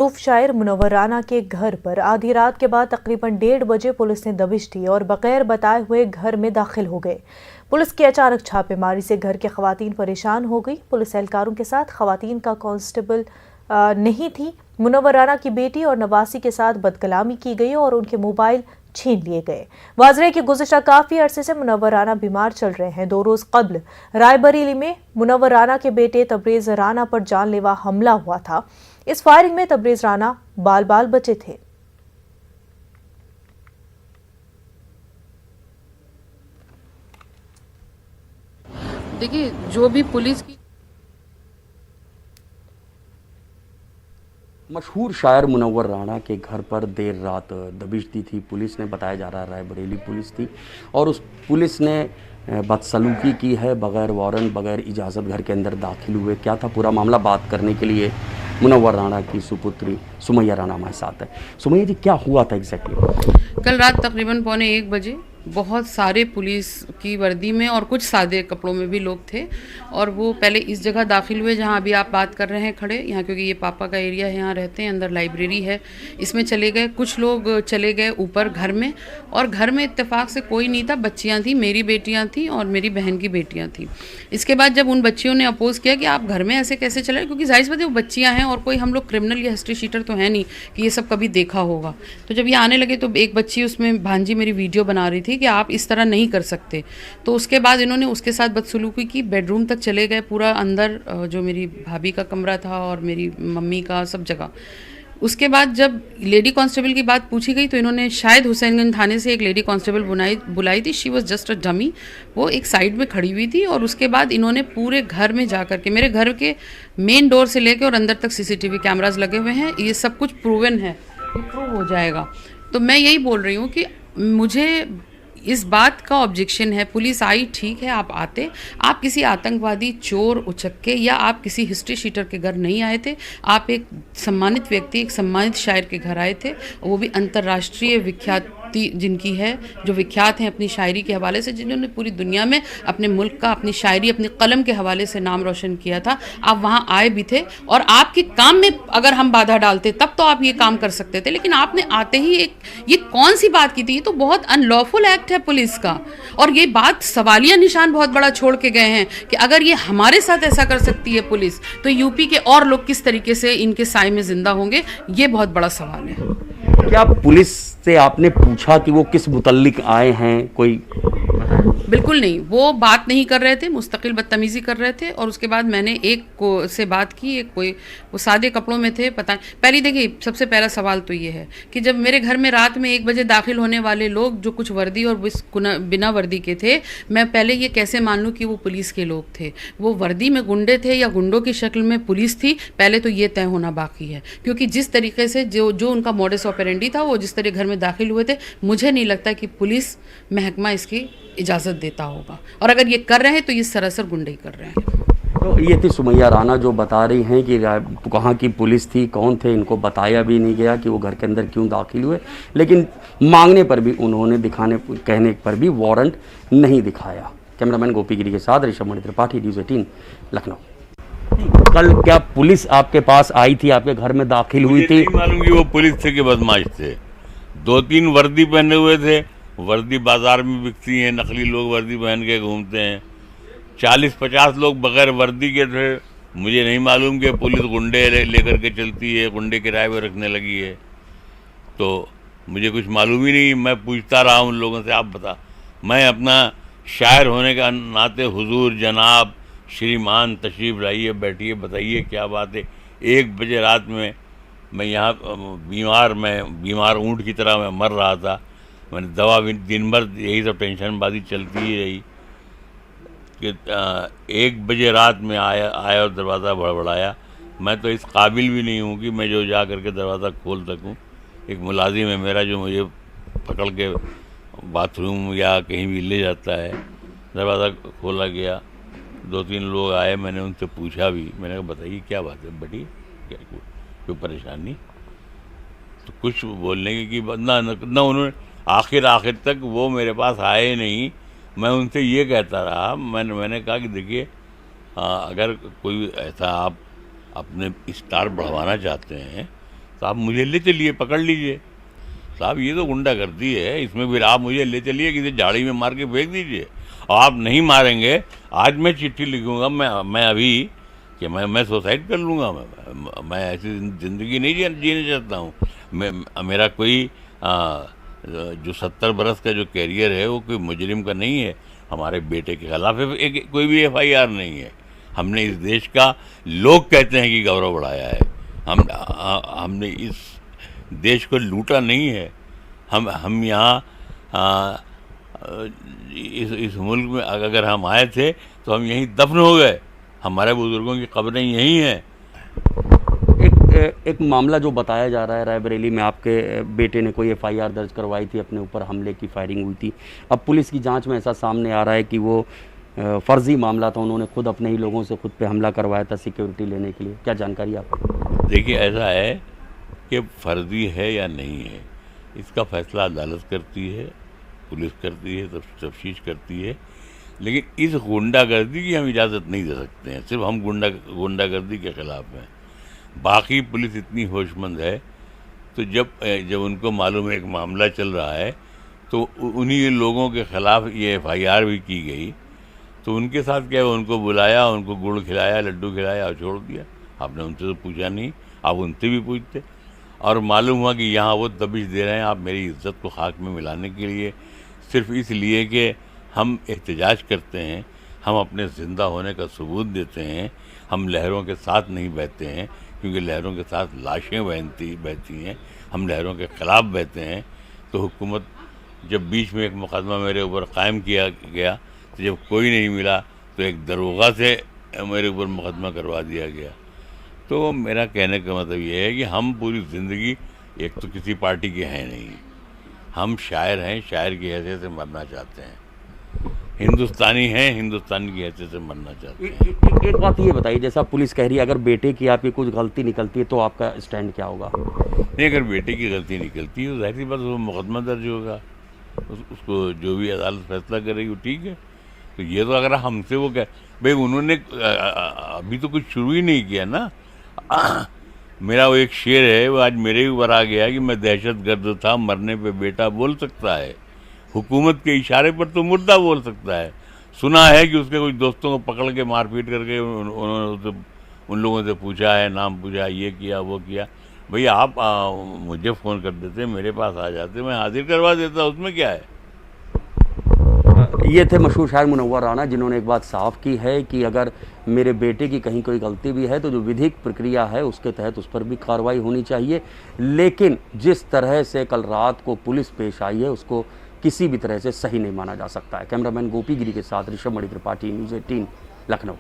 मरूफ शायर मुनव्वर राना के घर पर आधी रात के बाद तकरीबन 1:30 बजे पुलिस ने दबिश दी और बगैर बताए हुए घर में दाखिल हो गए। पुलिस की अचानक छापेमारी से घर के खवातीन परेशान हो गई। पुलिस एहलकारों के साथ खवातीन का कांस्टेबल नहीं थी। मुनव्वर राना की बेटी और नवासी के साथ बदकलामी की गई और उनके मोबाइल छीन लिए गए। वाज़ेह है कि गुज़िश्ता काफी अरसे से मुनव्वर राना बीमार चल रहे हैं। 2 रोज कब्ल रायबरेली में मुनव्वर राना के बेटे तबरेज़ राना पर जानलेवा हमला हुआ था। इस फायरिंग में तबरेज़ राना बाल बाल बचे थे। देखिए, जो भी पुलिस की मशहूर शायर मुनव्वर राना के घर पर देर रात दबिश दी थी पुलिस ने। बताया जा रहा है रायबरेली पुलिस थी और उस पुलिस ने बदसलूकी की है। बगैर वारंट, बगैर इजाज़त घर के अंदर दाखिल हुए। क्या था पूरा मामला, बात करने के लिए मुनव्वर राना की सुपुत्री सुमैया राना हमारे साथ है। सुमैया जी, क्या हुआ था एग्जैक्टली? कल रात तकरीबन 1:15 बजे बहुत सारे पुलिस की वर्दी में और कुछ सादे कपड़ों में भी लोग थे और वो पहले इस जगह दाखिल हुए जहाँ अभी आप बात कर रहे हैं खड़े यहाँ, क्योंकि ये पापा का एरिया है, यहाँ रहते हैं, अंदर लाइब्रेरी है, इसमें चले गए। कुछ लोग चले गए ऊपर घर में और घर में इत्तेफाक से कोई नहीं था। बच्चियाँ थी, मेरी बेटियाँ थी और मेरी बहन की बेटियाँ थी। इसके बाद जब उन बच्चियों ने अपोज़ किया कि आप घर में ऐसे कैसे चले, क्योंकि जाहिर सी बात है वो बच्चियाँ हैं और कोई हम लोग क्रिमिनल या हिस्ट्री शीटर तो है नहीं कि ये सब कभी देखा होगा। तो जब ये आने लगे तो एक बच्ची, उसमें भांजी मेरी वीडियो बना रही थी कि आप इस तरह नहीं कर सकते। तो उसके बाद इन्होंने उसके साथ बदसलूकी की, बेडरूम तक चले गए, पूरा अंदर जो मेरी भाभी का कमरा था और मेरी मम्मी का, सब जगह। उसके बाद जब लेडी कांस्टेबल की बात पूछी गई तो इन्होंने शायद हुसैनगंज थाने से एक लेडी कांस्टेबल बुलाई थी। She was just a dummy, वो एक साइड में खड़ी हुई थी। और उसके बाद इन्होंने पूरे घर में जा कर के, मेरे घर के मेन डोर से लेके और अंदर तक CCTV कैमराज लगे हुए हैं, ये सब कुछ प्रूवन है, प्रूव हो जाएगा। तो मैं यही बोल रही हूँ कि मुझे इस बात का ऑब्जेक्शन है। पुलिस आई, ठीक है, आप आते, आप किसी आतंकवादी, चोर, उचक्के या आप किसी हिस्ट्री शीटर के घर नहीं आए थे। आप एक सम्मानित व्यक्ति, एक सम्मानित शायर के घर आए थे, वो भी अंतर्राष्ट्रीय विख्याति जिनकी है, जो विख्यात हैं अपनी शायरी के हवाले से, जिन्होंने पूरी दुनिया में अपने मुल्क का, अपनी शायरी, अपनी कलम के हवाले से नाम रोशन किया था। आप वहाँ आए भी थे और आपके काम में अगर हम बाधा डालते तब तो आप ये काम कर सकते थे, लेकिन आपने आते ही ये कौन सी बात की थी? ये तो बहुत अनलॉफुल एक्ट है पुलिस का। और ये बात सवालिया निशान बहुत बड़ा छोड़ के गए हैं कि अगर ये हमारे साथ ऐसा कर सकती है पुलिस, तो यूपी के और लोग किस तरीके से इनके साए में जिंदा होंगे, ये बहुत बड़ा सवाल है। क्या पुलिस से आपने पूछा कि वो किस मुतल्लिक आए हैं? कोई बिल्कुल नहीं, वो बात नहीं कर रहे थे, मुस्तकिल बदतमीज़ी कर रहे थे। और उसके बाद मैंने एक को से बात की, एक कोई वो सादे कपड़ों में थे, पता नहीं। पहले देखिए, सबसे पहला सवाल तो ये है कि जब मेरे घर में रात में 1 बजे दाखिल होने वाले लोग जो कुछ वर्दी और बिना वर्दी के थे, मैं पहले ये कैसे मान लूँ कि वो पुलिस के लोग थे? वो वर्दी में गुंडे थे या गुंडों की शक्ल में पुलिस थी, पहले तो ये तय होना बाकी है। क्योंकि जिस तरीके से जो उनका मॉडस ऑपरेंडी था, वो जिस तरह घर में दाखिल हुए थे, मुझे नहीं लगता कि पुलिस महकमा इसकी इजाज़त देता होगा। और अगर ये कर रहे हैं तो ये सरासर गुंडे ही कर रहे हैं। तो ये थी सुमैया राना जो बता रही हैं कि कहाँ की पुलिस थी, कौन थे, इनको बताया भी नहीं गया कि वो घर के अंदर क्यों दाखिल हुए। लेकिन मांगने पर भी उन्होंने, कहने पर भी वारंट नहीं दिखाया। कैमरामैन गोपी गिरी के साथ ऋषभ मणि त्रिपाठी, न्यूज़ 18 लखनऊ। कल क्या पुलिस आपके पास आई थी, आपके घर में दाखिल हुई थी? नहीं मालूम कि वो पुलिस थे कि बदमाश थे। 2-3 वर्दी पहने हुए थे। वर्दी बाजार में बिकती हैं, नकली लोग वर्दी पहन के घूमते हैं। 40-50 लोग बगैर वर्दी के थे। मुझे नहीं मालूम कि पुलिस गुंडे लेकर के चलती है, गुंडे किराए पर रखने लगी है, तो मुझे कुछ मालूम ही नहीं। मैं पूछता रहा उन लोगों से, आप बता। मैं अपना शायर होने का नाते, हुजूर, जनाब, श्रीमान, तशरीफ़ लाइए, बैठिए, बताइए क्या बात है। 1 बजे रात में मैं यहाँ बीमार ऊँट की तरह मैं मर रहा था। मैंने दवा भी, दिन भर यही सब टेंशनबाजी चलती ही रही कि 1 बजे रात में आया और दरवाज़ा बड़बड़ाया। मैं तो इस काबिल भी नहीं हूँ कि मैं जो जा करके दरवाज़ा खोल सकूँ। एक मुलाजिम है मेरा जो मुझे पकड़ के बाथरूम या कहीं भी ले जाता है। दरवाज़ा खोला गया, 2-3 लोग आए, मैंने उनसे पूछा भी। मैंने कहा, बताइए क्या बात है बेटी, क्या कोई परेशानी? तो कुछ बोलने की ना उन्होंने आखिर तक वो मेरे पास आए नहीं। मैं उनसे ये कहता रहा, मैंने कहा कि देखिए, अगर कोई ऐसा आप अपने स्टार बढ़वाना चाहते हैं तो आप मुझे ले चलिए, पकड़ लीजिए। साहब ये तो गुंडागर्दी है, इसमें फिर आप मुझे ले चलिए, किसी झाड़ी में मार के फेंक दीजिए। और आप नहीं मारेंगे, आज मैं चिट्ठी लिखूंगा मैं अभी कि मैं सुसाइड कर लूँगा। मैं ऐसी ज़िंदगी नहीं जीना चाहता हूँ। मेरा कोई जो 70 बरस का जो कैरियर है वो कोई मुजरिम का नहीं है। हमारे बेटे के खिलाफ कोई भी FIR नहीं है। हमने इस देश का, लोग कहते हैं कि गौरव बढ़ाया है। हमने इस देश को लूटा नहीं है। हम यहाँ इस मुल्क में अगर हम आए थे तो हम यहीं दफन हो गए। हमारे बुजुर्गों की कब्रें यहीं हैं। एक मामला जो बताया जा रहा है, रायबरेली में आपके बेटे ने कोई FIR दर्ज करवाई थी, अपने ऊपर हमले की फायरिंग हुई थी। अब पुलिस की जांच में ऐसा सामने आ रहा है कि वो फर्जी मामला था, उन्होंने खुद अपने ही लोगों से खुद पे हमला करवाया था सिक्योरिटी लेने के लिए। क्या जानकारी आपको? देखिए, ऐसा है कि फर्जी है या नहीं है, इसका फैसला अदालत करती है, पुलिस करती है, तफ्तीश करती है। लेकिन इस गुंडागर्दी की हम इजाज़त नहीं दे सकते हैं। सिर्फ हम गुंडागर्दी के ख़िलाफ़ हैं। बाकी पुलिस इतनी होशमंद है, तो जब उनको मालूम है एक मामला चल रहा है तो उन्हीं लोगों के ख़िलाफ़ ये FIR भी की गई। तो उनके साथ क्या, उनको बुलाया, उनको गुड़ खिलाया, लड्डू खिलाया और छोड़ दिया। आपने उनसे तो पूछा नहीं, आप उनसे भी पूछते। और मालूम हुआ कि यहाँ वो दबिश दे रहे हैं आप मेरी इज्जत को खाक में मिलाने के लिए, सिर्फ इसलिए कि हम एहतजाज करते हैं, हम अपने ज़िंदा होने का सबूत देते हैं। हम लहरों के साथ नहीं बहते हैं, क्योंकि लहरों के साथ लाशें बहती हैं। हम लहरों के ख़िलाफ़ बहते हैं। तो हुकूमत जब बीच में एक मुकदमा मेरे ऊपर कायम किया गया, तो जब कोई नहीं मिला तो एक दरोगा से मेरे ऊपर मुकदमा करवा दिया गया। तो मेरा कहने का मतलब ये है कि हम पूरी ज़िंदगी एक तो किसी पार्टी के हैं नहीं, हम शायर हैं, शायर की हैसियत से मरना चाहते हैं। हिंदुस्तानी हैं, हिंदुस्तानी की हैसियत से मरना चाहते हैं। एक बात ये बताइए, जैसा पुलिस कह रही है, अगर बेटे की आपकी कुछ गलती निकलती है तो आपका स्टैंड क्या होगा? नहीं, अगर बेटे की गलती निकलती है तो जाहिर सी बात वो मुकदमा दर्ज होगा, उसको जो भी अदालत फैसला करेगी वो ठीक है। तो ये तो अगर हमसे वो कह भाई, उन्होंने अभी तो कुछ शुरू ही नहीं किया ना। मेरा वो एक शेर है, वो आज मेरे ऊपर आ गया कि मैं दहशतगर्द था, मरने पे बेटा बोल सकता है, हुकूमत के इशारे पर तो मुर्दा बोल सकता है। सुना है कि उसके कुछ दोस्तों को पकड़ के मारपीट करके उन्होंने उन लोगों से पूछा है, नाम पूछा, ये किया वो किया। भैया आप मुझे फ़ोन कर देते, मेरे पास आ जाते, मैं हाजिर करवा देता, उसमें क्या है। ये थे मशहूर शायर मुनव्वर राना, जिन्होंने एक बात साफ की है कि अगर मेरे बेटे की कहीं कोई गलती भी है तो जो विधिक प्रक्रिया है उसके तहत उस पर भी कार्रवाई होनी चाहिए। लेकिन जिस तरह से कल रात को पुलिस पेश आई है उसको किसी भी तरह से सही नहीं माना जा सकता है। कैमरामैन गोपी गिरी के साथ ऋषभ मणि त्रिपाठी, न्यूज़ 18 लखनऊ।